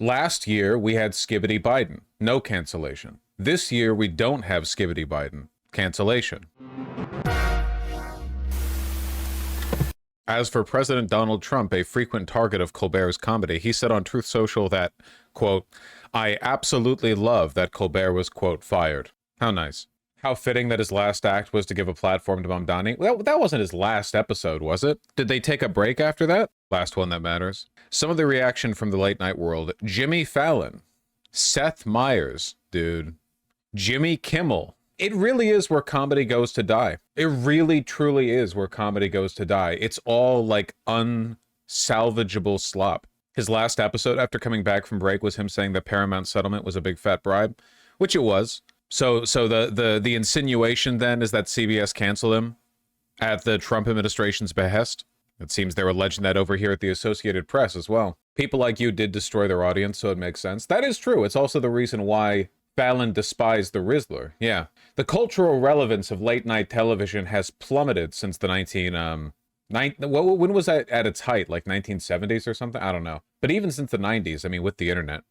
Last year, we had Skibbity Biden, no cancellation. This year, we don't have Skibbity Biden, cancellation. As for President Donald Trump, a frequent target of Colbert's comedy, he said on Truth Social that, quote, I absolutely love that Colbert was, quote, fired. How nice. How fitting that his last act was to give a platform to Mamdani. Well, that wasn't his last episode, was it? Did they take a break after that? Last one that matters. Some of the reaction from the late night world. Jimmy Fallon. Seth Meyers, dude. Jimmy Kimmel. It really is where comedy goes to die. It really, truly is where comedy goes to die. It's all like unsalvageable slop. His last episode after coming back from break was him saying that Paramount settlement was a big fat bribe, which it was. So the insinuation then is that CBS canceled him at the Trump administration's behest. It seems they're alleging that over here at the Associated Press as well. People like you did destroy their audience, so it makes sense. That is true. It's also the reason why Fallon despised the Rizzler. Yeah. The cultural relevance of late night television has plummeted since the when was that at its height? Like 1970s or something? I don't know. But even since the 90s, I mean, with the internet,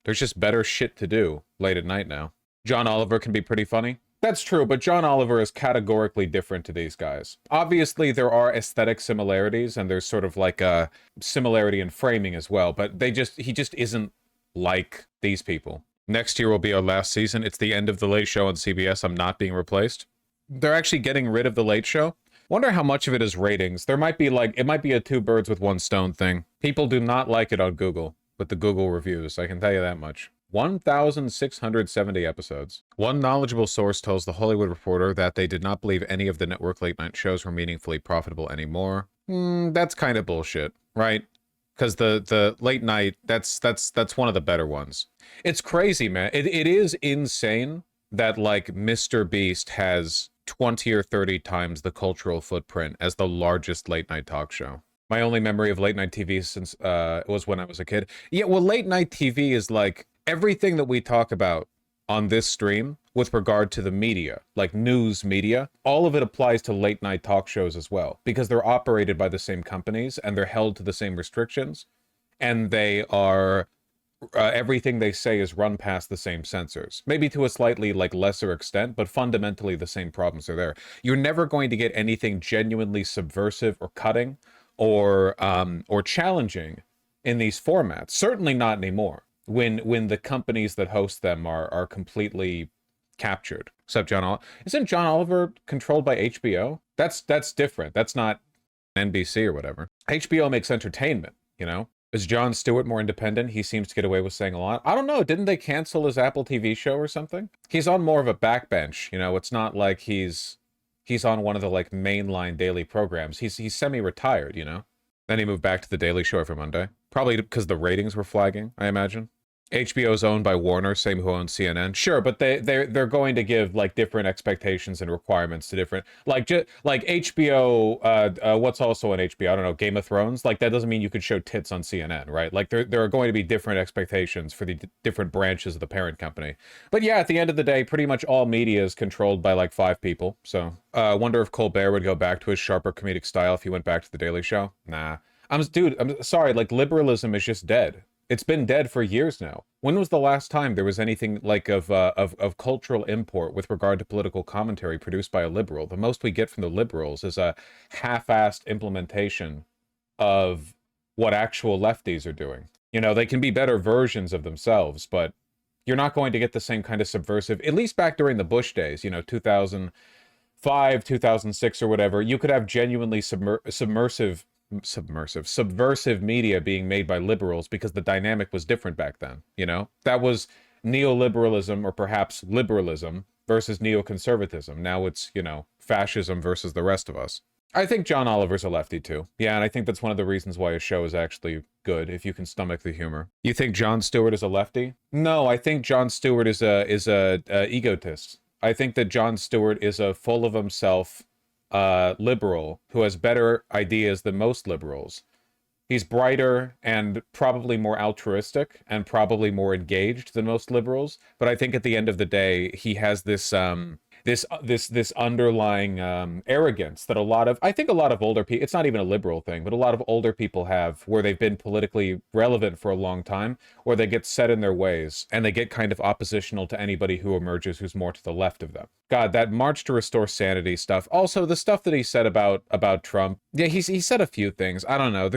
there's just better shit to do late at night now. John Oliver can be pretty funny. That's true, but John Oliver is categorically different to these guys. Obviously, there are aesthetic similarities, and there's sort of like a similarity in framing as well, but he just isn't like these people. Next year will be our last season. It's the end of The Late Show on CBS. I'm not being replaced. They're actually getting rid of The Late Show. Wonder how much of it is ratings. There might be it might be a two birds with one stone thing. People do not like it on Google with the Google reviews. I can tell you that much. 1,670 episodes. One knowledgeable source tells The Hollywood Reporter that they did not believe any of the network late night shows were meaningfully profitable anymore. That's kind of bullshit, right? Because the late night, that's one of the better ones. It's crazy, man. It is insane that like Mr. Beast has 20 or 30 times the cultural footprint as the largest late night talk show. My only memory of late night TV since was when I was a kid. Yeah, well, late night TV is like everything that we talk about on this stream with regard to the media, like news media, all of it applies to late night talk shows as well, because they're operated by the same companies and they're held to the same restrictions, and they are everything they say is run past the same censors, maybe to a slightly like lesser extent, but fundamentally the same problems are there. You're never going to get anything genuinely subversive or cutting or challenging in these formats. Certainly not anymore, when the companies that host them are completely captured. Except isn't John Oliver controlled by HBO? That's different. That's not NBC or whatever. HBO makes entertainment, you know? Is Jon Stewart more independent? He seems to get away with saying a lot. I don't know. Didn't they cancel his Apple TV show or something? He's on more of a backbench, you know? It's not like he's on one of the like mainline daily programs. He's semi-retired, you know? Then he moved back to the Daily Show every Monday. Probably because the ratings were flagging, I imagine. HBO's owned by Warner, same who owns CNN. Sure, but they're going to give like different expectations and requirements to different like HBO. What's also on HBO? I don't know, Game of Thrones. Like that doesn't mean you could show tits on CNN, right? Like there are going to be different expectations for the different branches of the parent company. But yeah, at the end of the day, pretty much all media is controlled by like 5 people. So I wonder if Colbert would go back to his sharper comedic style if he went back to the Daily Show. Nah, I'm sorry. Like liberalism is just dead. It's been dead for years now. When was the last time there was anything like of cultural import with regard to political commentary produced by a liberal? The most we get from the liberals is a half-assed implementation of what actual lefties are doing. You know, they can be better versions of themselves, but you're not going to get the same kind of subversive, at least back during the Bush days, you know, 2005, 2006 or whatever. You could have genuinely subversive media being made by liberals because the dynamic was different back then, you know? That was neoliberalism or perhaps liberalism versus neoconservatism. Now it's, you know, fascism versus the rest of us. I think John Oliver's a lefty too. Yeah, and I think that's one of the reasons why his show is actually good, if you can stomach the humor. You think Jon Stewart is a lefty? No, I think Jon Stewart is a egotist. I think that Jon Stewart is a full of himself liberal who has better ideas than most liberals. He's brighter and probably more altruistic and probably more engaged than most liberals. But I think at the end of the day, he has this this underlying arrogance that I think a lot of older people, it's not even a liberal thing, but a lot of older people have, where they've been politically relevant for a long time, where they get set in their ways and they get kind of oppositional to anybody who emerges who's more to the left of them. God, that March to Restore Sanity stuff. Also, the stuff that he said about Trump. Yeah, he said a few things. I don't know.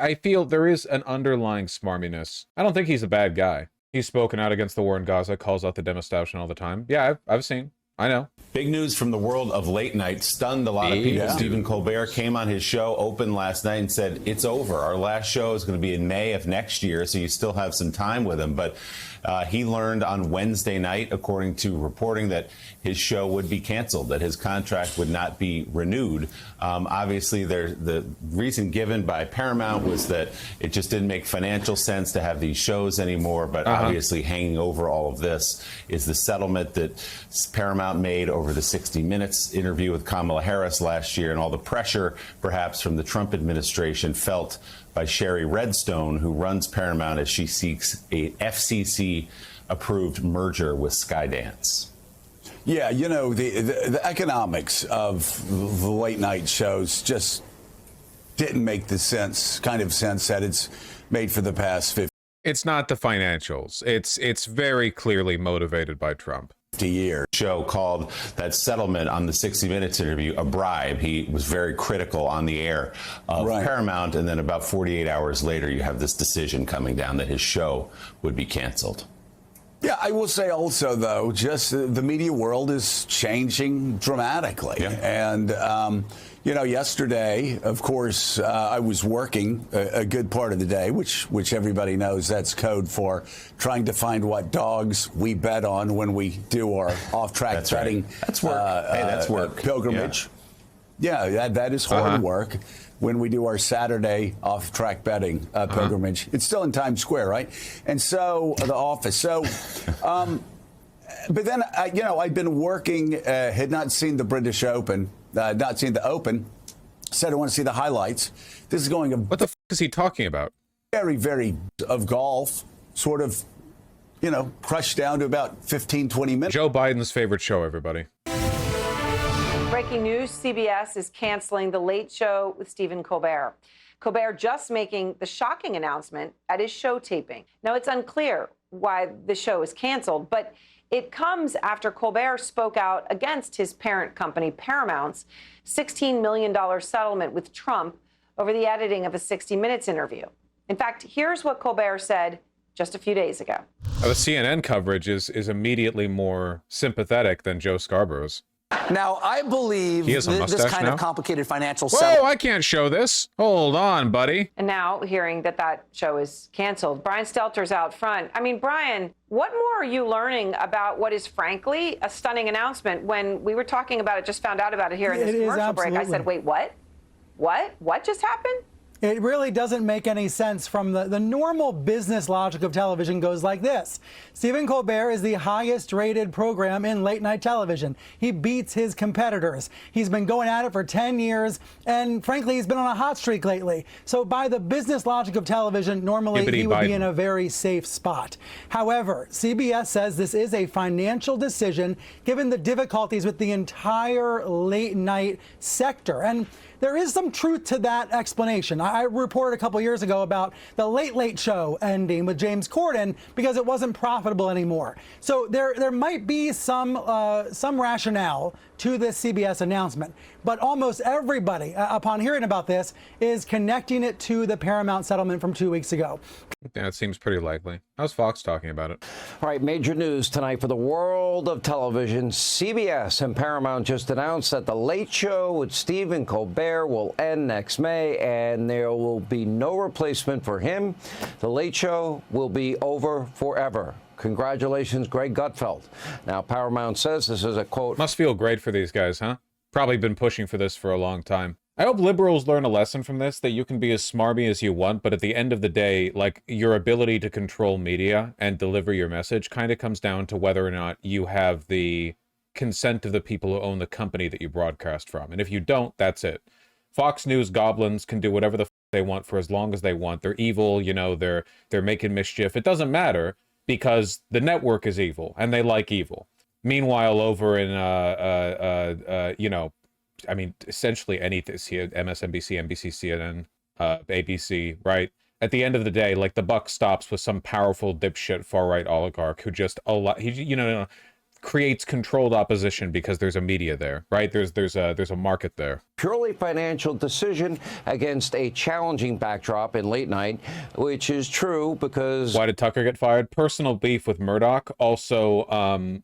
I feel there is an underlying smarminess. I don't think he's a bad guy. He's spoken out against the war in Gaza, calls out the demonstration all the time. Yeah, I've seen. I know. Big news from the world of late night stunned a lot of people. Yeah. Stephen Colbert came on his show, opened last night, and said, it's over. Our last show is going to be in May of next year, so you still have some time with him. But he learned on Wednesday night, according to reporting, that his show would be canceled, that his contract would not be renewed. Obviously, the reason given by Paramount was that it just didn't make financial sense to have these shows anymore. But obviously, hanging over all of this is the settlement that Paramount made over the 60 Minutes interview with Kamala Harris last year, and all the pressure, perhaps, from the Trump administration felt by Sherry Redstone, who runs Paramount, as she seeks a FCC-approved merger with Skydance. Yeah, you know, the economics of the late night shows just didn't make the kind of sense that it's made for the past 50 It's not the financials. It's very clearly motivated by Trump. years. Show called that settlement on the 60 Minutes interview a bribe. He was very critical on the air of Paramount, and then about 48 hours later, you have this decision coming down that his show would be canceled. Yeah, I will say also, though, just the media world is changing dramatically. Yeah. And, you know, yesterday, of course, I was working a good part of the day, which everybody knows that's code for trying to find what dogs we bet on when we do our off-track betting. Right. That's work. Hey, that's work. Pilgrimage. Yeah, that is hard work. When we do our Saturday off-track betting pilgrimage. It's still in Times Square, right? And so, the office. So, but then, you know, I'd been working, had not seen the British Open, not seen the Open, said I want to see the highlights. This is going What the f*** is he talking about? very of golf, sort of, you know, crushed down to about 15, 20 minutes. Joe Biden's favorite show, everybody. Breaking news, CBS is canceling The Late Show with Stephen Colbert. Colbert just making the shocking announcement at his show taping. Now, it's unclear why the show is canceled, but it comes after Colbert spoke out against his parent company, Paramount's $16 million settlement with Trump over the editing of a 60 Minutes interview. In fact, here's what Colbert said just a few days ago. The CNN coverage is immediately more sympathetic than Joe Scarborough's. Now, I believe He has a this mustache kind now? of complicated financial Whoa, settlement. I can't show this. Hold on, buddy. And now hearing that show is canceled. Brian Stelter's out front. I mean, Brian, what more are you learning about what is frankly a stunning announcement? When we were talking about it, just found out about it here in this commercial break, I said, wait, what? What just happened? It really doesn't make any sense. From the normal business logic of television goes like this. Stephen Colbert is the highest rated program in late night television. He beats his competitors. He's been going at it for 10 years, and frankly, he's been on a hot streak lately. So by the business logic of television, normally he would be in a very safe spot. However, CBS says this is a financial decision given the difficulties with the entire late night sector. And there is some truth to that explanation. I reported a couple years ago about the Late Late Show ending with James Corden because it wasn't profitable anymore. So there might be some rationale to this CBS announcement. But almost everybody, upon hearing about this, is connecting it to the Paramount settlement from 2 weeks ago. Yeah, it seems pretty likely. How's Fox talking about it? All right, major news tonight for the world of television. CBS and Paramount just announced that The Late Show with Stephen Colbert will end next May, and there will be no replacement for him. The Late Show will be over forever. Congratulations, Greg Gutfeld. Now, Paramount says this is a quote. Must feel great for these guys, huh? Probably been pushing for this for a long time. I hope liberals learn a lesson from this, that you can be as smarmy as you want, but at the end of the day, like, your ability to control media and deliver your message kind of comes down to whether or not you have the consent of the people who own the company that you broadcast from. And if you don't, that's it. Fox News goblins can do whatever the they want for as long as they want. They're evil, you know, they're making mischief. It doesn't matter because the network is evil and they like evil. Meanwhile, over in you know, I mean, essentially anything, MSNBC, NBC, CNN, ABC, right? At the end of the day, like, the buck stops with some powerful dipshit far-right oligarch who just creates controlled opposition because there's a media there, right? There's a market there. Purely financial decision against a challenging backdrop in late night, which is true because... Why did Tucker get fired? Personal beef with Murdoch. Also,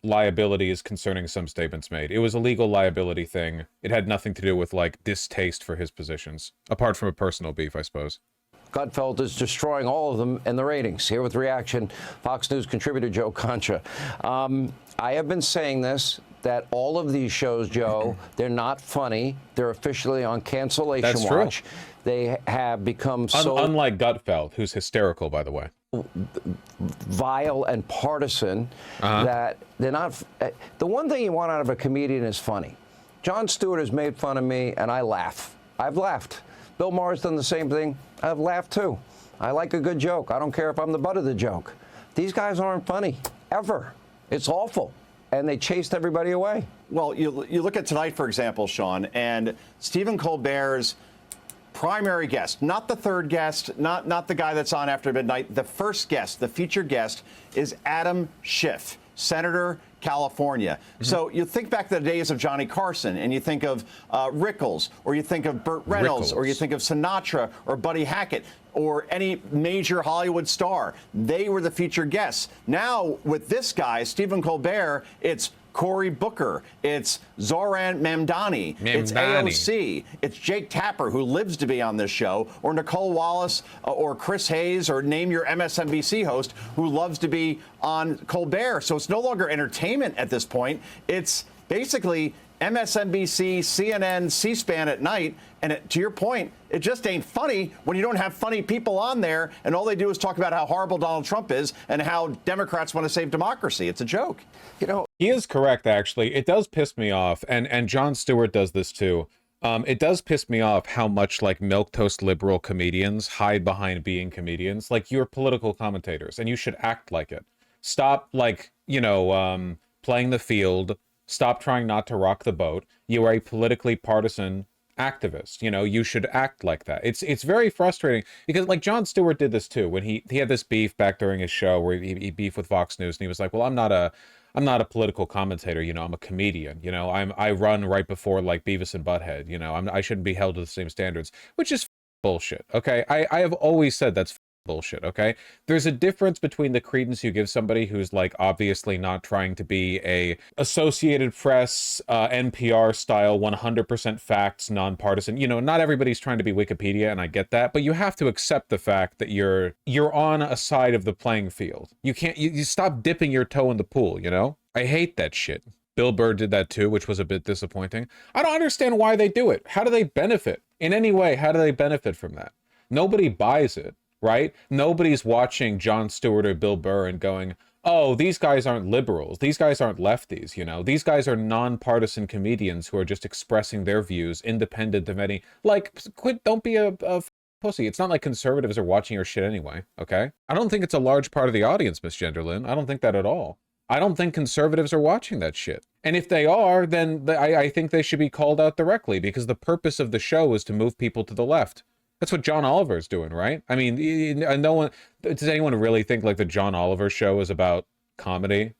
liabilities concerning some statements made. It was a legal liability thing. It had nothing to do with, like, distaste for his positions, apart from a personal beef, I suppose. Gutfeld is destroying all of them in the ratings. Here with reaction, Fox News contributor Joe Concha. I have been saying this, that all of these shows, Joe, they're not funny. They're officially on cancellation That's watch. True. They have become so... Unlike Gutfeld, who's hysterical, by the way. Vile and partisan that they're not... The one thing you want out of a comedian is funny. Jon Stewart has made fun of me, and I laugh. I've laughed. Bill Maher's done the same thing. I've laughed, too. I like a good joke. I don't care if I'm the butt of the joke. These guys aren't funny, ever. It's awful. And they chased everybody away. Well, you look at tonight, for example, Sean, and Stephen Colbert's primary guest, not the third guest, not the guy that's on after midnight. The first guest, the featured guest, is Adam Schiff, Senator, California. So you think back to the days of Johnny Carson, and you think of Rickles, or you think of Burt Reynolds, or you think of Sinatra, or Buddy Hackett, or any major Hollywood star. They were the featured guests. Now, with this guy, Stephen Colbert, it's Cory Booker, it's Zoran Mamdani, it's AOC, it's Jake Tapper, who lives to be on this show, or Nicole Wallace, or Chris Hayes, or name your MSNBC host who loves to be on Colbert. So it's no longer entertainment at this point. It's basically MSNBC, CNN, C-SPAN at night. And to your point, it just ain't funny when you don't have funny people on there and all they do is talk about how horrible Donald Trump is and how Democrats want to save democracy. It's a joke. You know, he is correct, actually. It does piss me off. And Jon Stewart does this, too. It does piss me off how much, like, milquetoast liberal comedians hide behind being comedians. Like, you're political commentators, and you should act like it. Stop, like, you know, playing the field. Stop trying not to rock the boat. You are a politically partisan activist. You know, you should act like that. It's very frustrating because, like, Jon Stewart did this too when he had this beef back during his show where he beefed with Fox News, and he was like, well, I'm not a political commentator, you know, I'm a comedian, you know, I run right before, like, Beavis and Butthead, you know, I shouldn't be held to the same standards, which is bullshit. Okay, I have always said that's bullshit. Okay, there's a difference between the credence you give somebody who's, like, obviously not trying to be a Associated Press NPR style 100% facts nonpartisan. You know, not everybody's trying to be Wikipedia, and I get that, but you have to accept the fact that you're on a side of the playing field. You can't you stop dipping your toe in the pool. You know, I hate that shit. Bill Burr did that too, which was a bit disappointing. I don't understand why they do it. How do they benefit in any way? How do they benefit from that? Nobody buys it. Right? Nobody's watching Jon Stewart or Bill Burr and going, oh, these guys aren't liberals. These guys aren't lefties, you know? These guys are nonpartisan comedians who are just expressing their views independent of any... Like, quit, don't be a pussy. It's not like conservatives are watching your shit anyway, okay? I don't think it's a large part of the audience, Miss Genderlin. I don't think that at all. I don't think conservatives are watching that shit. And if they are, then I think they should be called out directly because the purpose of the show is to move people to the left. That's what John Oliver's doing, right? I mean, no one... Does anyone really think, like, the John Oliver show is about comedy?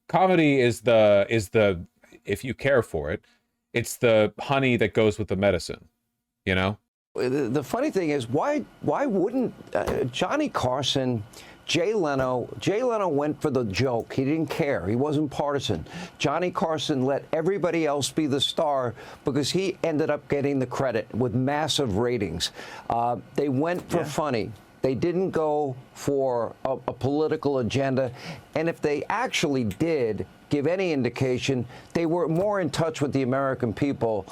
Comedy is the... If you care for it, it's the honey that goes with the medicine, you know? The funny thing is, why wouldn't Johnny Carson... Jay Leno went for the joke. He didn't care. He wasn't partisan. Johnny Carson let everybody else be the star because he ended up getting the credit with massive ratings. They went for funny. They didn't go for a political agenda. And if they actually did give any indication, they were more in touch with the American people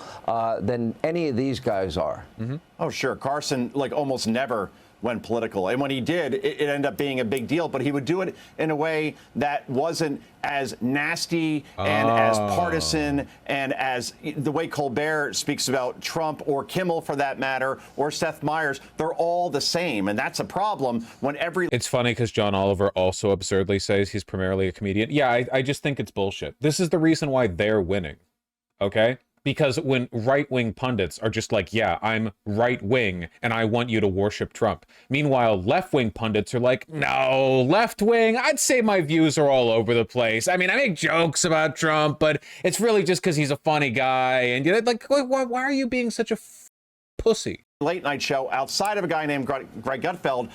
than any of these guys are. Mm-hmm. Oh, sure. Carson, like, almost never went political. And when he did, it ended up being a big deal. But he would do it in a way that wasn't as nasty and as partisan and as the way Colbert speaks about Trump or Kimmel, for that matter, or Seth Meyers. They're all the same. And that's a problem when every... It's funny because John Oliver also absurdly says he's primarily a comedian. Yeah, I just think it's bullshit. This is the reason why they're winning. Okay? Because when right-wing pundits are just like, yeah, I'm right-wing and I want you to worship Trump. Meanwhile, left-wing pundits are like, no, left-wing, I'd say my views are all over the place. I mean, I make jokes about Trump, but it's really just because he's a funny guy. And you're like, why are you being such a pussy? Late night show outside of a guy named Greg Gutfeld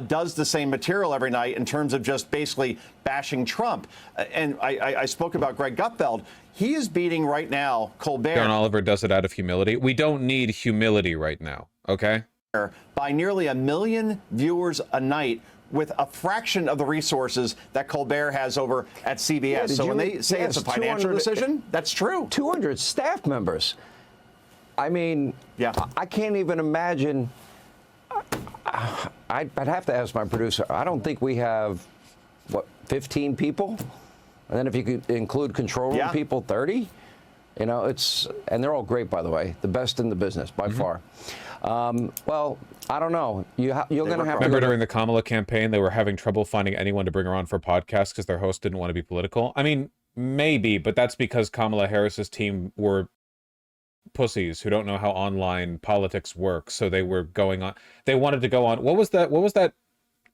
does the same material every night in terms of just basically bashing Trump. And I spoke about Greg Gutfeld. He is beating right now Colbert. John Oliver does it out of humility. We don't need humility right now, okay? By nearly 1 million viewers a night, with a fraction of the resources that Colbert has over at CBS. Yeah, so when they say it's a financial decision, that's true. 200 staff members. I mean, yeah. I can't even imagine. I'd have to ask my producer. I don't think we have, what, 15 people? And then if you could include control room people, 30? You know, and they're all great, by the way. The best in the business, by far. Well, I don't know. You're going to have to... Remember during the Kamala campaign, they were having trouble finding anyone to bring her on for podcasts because their host didn't want to be political? I mean, maybe, but that's because Kamala Harris's team were pussies who don't know how online politics works. So they were going on... They wanted to go on... What was that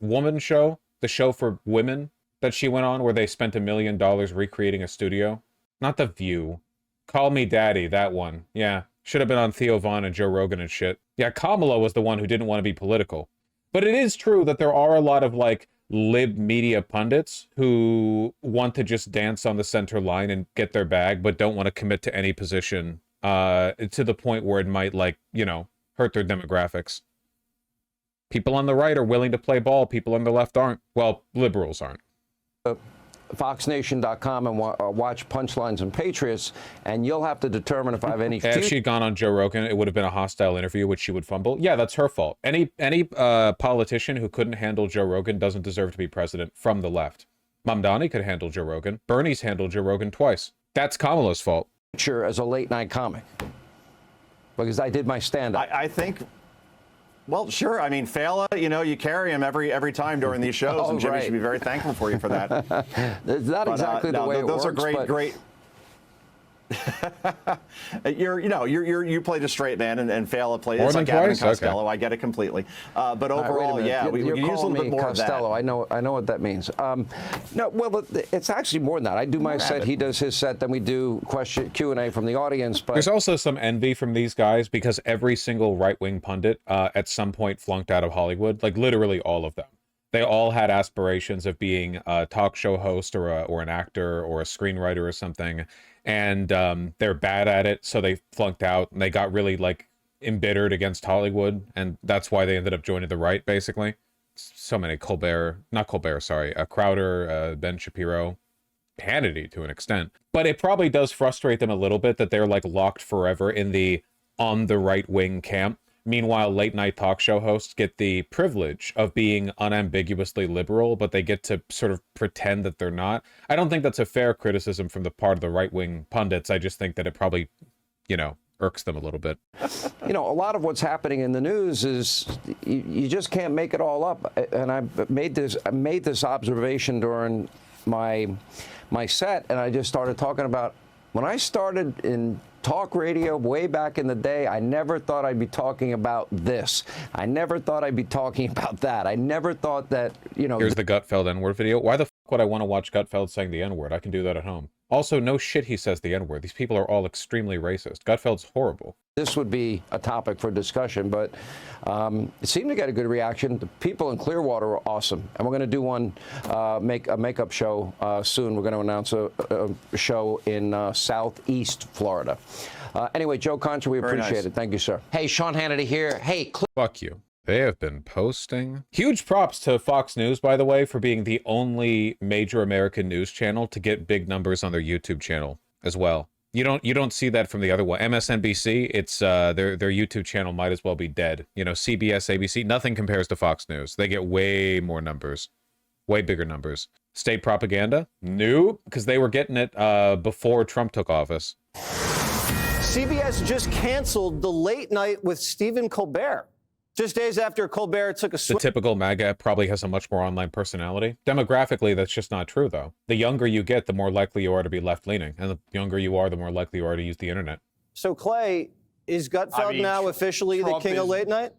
woman show? The show for women that she went on where they spent $1 million recreating a studio? Not The View. Call Me Daddy, that one. Yeah. Should have been on Theo Vaughn and Joe Rogan and shit. Yeah, Kamala was the one who didn't want to be political. But it is true that there are a lot of, like, lib media pundits who want to just dance on the center line and get their bag, but don't want to commit to any position to the point where it might, like, you know, hurt their demographics. People on the right are willing to play ball. People on the left aren't. Well, liberals aren't. FoxNation.com and watch Punchlines and Patriots, and you'll have to determine if I have any... If she'd gone on Joe Rogan, it would have been a hostile interview, which she would fumble. Yeah, that's her fault. Any politician who couldn't handle Joe Rogan doesn't deserve to be president from the left. Mamdani could handle Joe Rogan. Bernie's handled Joe Rogan twice. That's Kamala's fault. Sure, as a late-night comic, because I did my stand-up. I think... Well, sure. I mean, Fela, you know, you carry him every time during these shows, and Jimmy should be very thankful for you for that. It's not exactly the way it works. Those are great. You played a straight man, and Fela played. It's like Abbott and Costello. Okay. I get it completely. But overall, yeah, we use a little bit more Costello. of that. I know what that means. No, well, it's actually more than that. I do my set, he does his set, then we do Q&A from the audience. But there's also some envy from these guys because every single right-wing pundit at some point flunked out of Hollywood, like literally all of them. They all had aspirations of being a talk show host or an actor or a screenwriter or something. And they're bad at it, so they flunked out, and they got really, like, embittered against Hollywood, and that's why they ended up joining the right, basically. So many Crowder, Ben Shapiro, Hannity to an extent. But it probably does frustrate them a little bit that they're, like, locked forever in the on-the-right-wing camp. Meanwhile, late-night talk show hosts get the privilege of being unambiguously liberal, but they get to sort of pretend that they're not. I don't think that's a fair criticism from the part of the right-wing pundits. I just think that it probably, you know, irks them a little bit. You know, a lot of what's happening in the news is you just can't make it all up. And I made this observation during my set, and I just started talking about when I started in talk radio way back in the day, I never thought I'd be talking about this. I never thought I'd be talking about that. I never thought that, you know... Here's the Gutfeld N-word video. Why the f*** would I want to watch Gutfeld saying the N-word? I can do that at home. Also, no shit he says the N-word. These people are all extremely racist. Gutfeld's horrible. This would be a topic for discussion, but it seemed to get a good reaction. The people in Clearwater are awesome. And we're going to do one makeup show soon. We're going to announce a show in Southeast Florida. Anyway, Joe Concha, we appreciate it. Thank you, sir. Hey, Sean Hannity here. Hey, fuck you. They have been posting. Huge props to Fox News, by the way, for being the only major American news channel to get big numbers on their YouTube channel as well. You don't see that from the other one. MSNBC, it's their YouTube channel might as well be dead. You know, CBS, ABC, nothing compares to Fox News. They get way more numbers, way bigger numbers. State propaganda? Nope, because they were getting it before Trump took office. CBS just canceled the late night with Stephen Colbert. Just days after Colbert took a The typical MAGA probably has a much more online personality. Demographically, that's just not true, though. The younger you get, the more likely you are to be left-leaning. And the younger you are, the more likely you are to use the internet. So, Clay, is Gutfeld now officially the king of late night?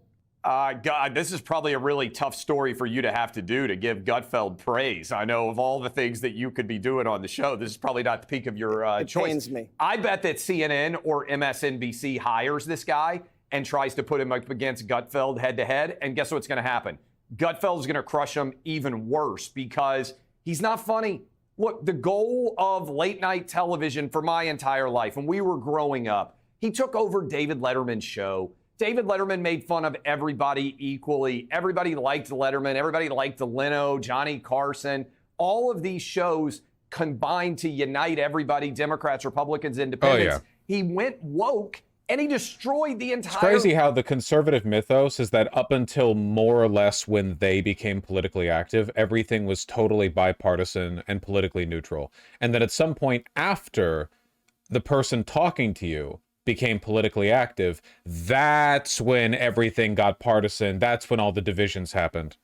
God, this is probably a really tough story for you to have to do to give Gutfeld praise. I know of all the things that you could be doing on the show, this is probably not the peak of your choice. It pains me. I bet that CNN or MSNBC hires this guy and tries to put him up against Gutfeld head-to-head, and guess what's going to happen? Gutfeld's going to crush him even worse because he's not funny. Look, the goal of late-night television for my entire life, when we were growing up, he took over David Letterman's show. David Letterman made fun of everybody equally. Everybody liked Letterman. Everybody liked Leno, Johnny Carson. All of these shows combined to unite everybody, Democrats, Republicans, Independents. Oh, yeah. He went woke, and he destroyed the entire... It's crazy how the conservative mythos is that up until more or less when they became politically active, everything was totally bipartisan and politically neutral. And that at some point after the person talking to you became politically active, that's when everything got partisan. That's when all the divisions happened.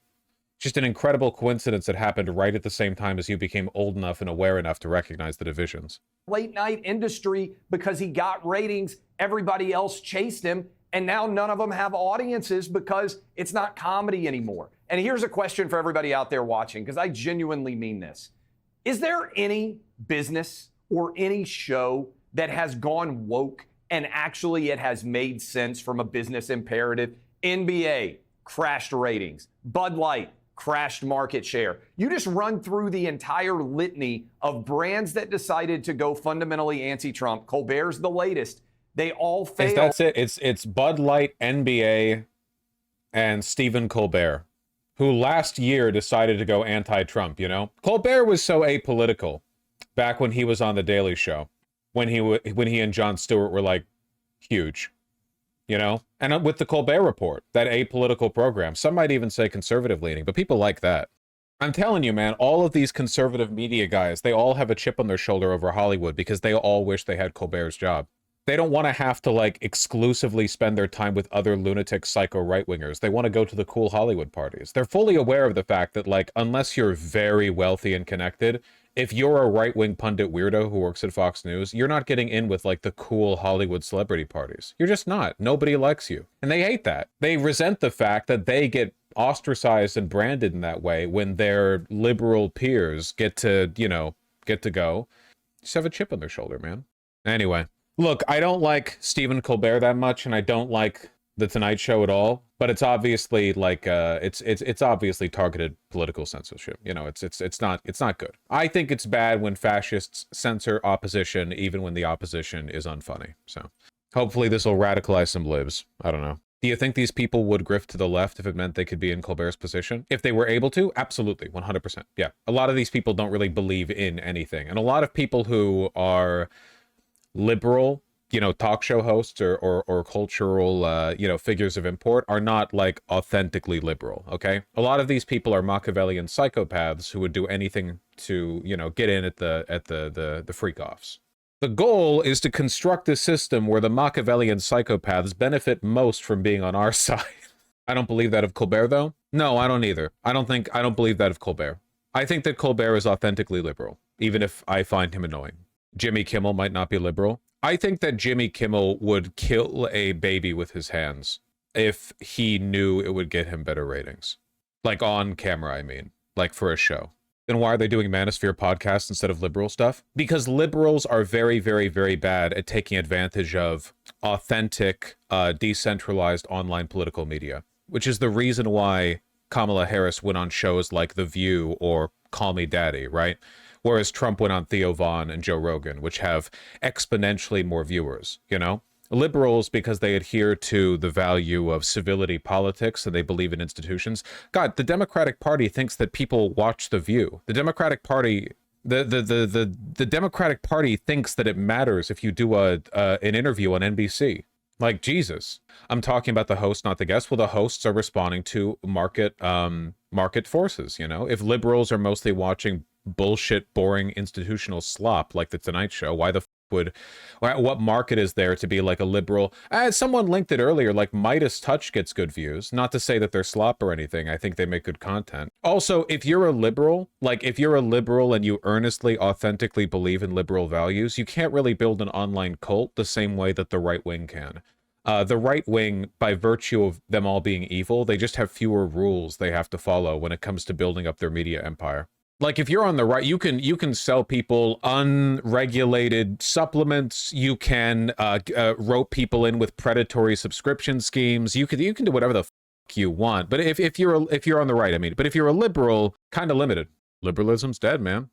Just an incredible coincidence that happened right at the same time as you became old enough and aware enough to recognize the divisions. Late night industry, because he got ratings, everybody else chased him, and now none of them have audiences because it's not comedy anymore. And here's a question for everybody out there watching, because I genuinely mean this. Is there any business or any show that has gone woke and actually it has made sense from a business imperative? NBA, crashed ratings. Bud Light, crashed market share. You just run through the entire litany of brands that decided to go fundamentally anti-Trump. Colbert's the latest. They all failed. That's it. It's Bud Light, NBA, and Stephen Colbert, who last year decided to go anti-Trump, you know? Colbert was so apolitical back when he was on The Daily Show, when he and Jon Stewart were like huge. You know, and with the Colbert Report, that apolitical program, some might even say conservative leaning, but people like that. I'm telling you, man, all of these conservative media guys, they all have a chip on their shoulder over Hollywood because they all wish they had Colbert's job. They don't want to have to like exclusively spend their time with other lunatic psycho right-wingers. They want to go to the cool Hollywood parties. They're fully aware of the fact that like, unless you're very wealthy and connected, if you're a right-wing pundit weirdo who works at Fox News, you're not getting in with like the cool Hollywood celebrity parties. You're just not. Nobody likes you. And they hate that. They resent the fact that they get ostracized and branded in that way when their liberal peers get to, you know, get to go. Just have a chip on their shoulder, man. Anyway, look, I don't like Stephen Colbert that much, and I don't like The Tonight Show at all, but it's obviously like it's obviously targeted political censorship. You know, it's not good. I think it's bad when fascists censor opposition, even when the opposition is unfunny. So hopefully this will radicalize some libs. I don't know. Do you think these people would grift to the left if it meant they could be in Colbert's position? If they were able to? Absolutely, 100%. Yeah, a lot of these people don't really believe in anything, and a lot of people who are liberal, you know, talk show hosts or cultural, you know, figures of import are not like authentically liberal. Okay, a lot of these people are Machiavellian psychopaths who would do anything to, you know, get in at the freak offs. The goal is to construct a system where the Machiavellian psychopaths benefit most from being on our side. I don't believe that of Colbert, though. No, I don't either. I don't believe that of Colbert. I think that Colbert is authentically liberal, even if I find him annoying. Jimmy Kimmel might not be liberal. I think that Jimmy Kimmel would kill a baby with his hands if he knew it would get him better ratings. Like on camera, I mean. Like for a show. Then why are they doing Manosphere podcasts instead of liberal stuff? Because liberals are very, very, very bad at taking advantage of authentic, decentralized online political media, which is the reason why Kamala Harris went on shows like The View or Call Me Daddy, right? Whereas Trump went on Theo Vaughn and Joe Rogan, which have exponentially more viewers, you know? Liberals, because they adhere to the value of civility politics and they believe in institutions. God, the Democratic Party thinks that people watch The View. The Democratic Party The Democratic Party thinks that it matters if you do an interview on NBC. Like, Jesus. I'm talking about the host, not the guest. Well, the hosts are responding to market forces, you know? If liberals are mostly watching bullshit, boring institutional slop like The Tonight Show, why the f would... What market is there to be like a liberal... someone linked it earlier, like Midas Touch gets good views. Not to say that they're slop or anything. I think they make good content. Also, if you're a liberal, like if you're a liberal and you earnestly, authentically believe in liberal values, you can't really build an online cult the same way that the right wing can. The right wing, by virtue of them all being evil, they just have fewer rules they have to follow when it comes to building up their media empire. Like, if you're on the right, you can sell people unregulated supplements. You can rope people in with predatory subscription schemes. You can do whatever the f you want. But if you're on the right, I mean, but if you're a liberal, kind of limited. Liberalism's dead, man.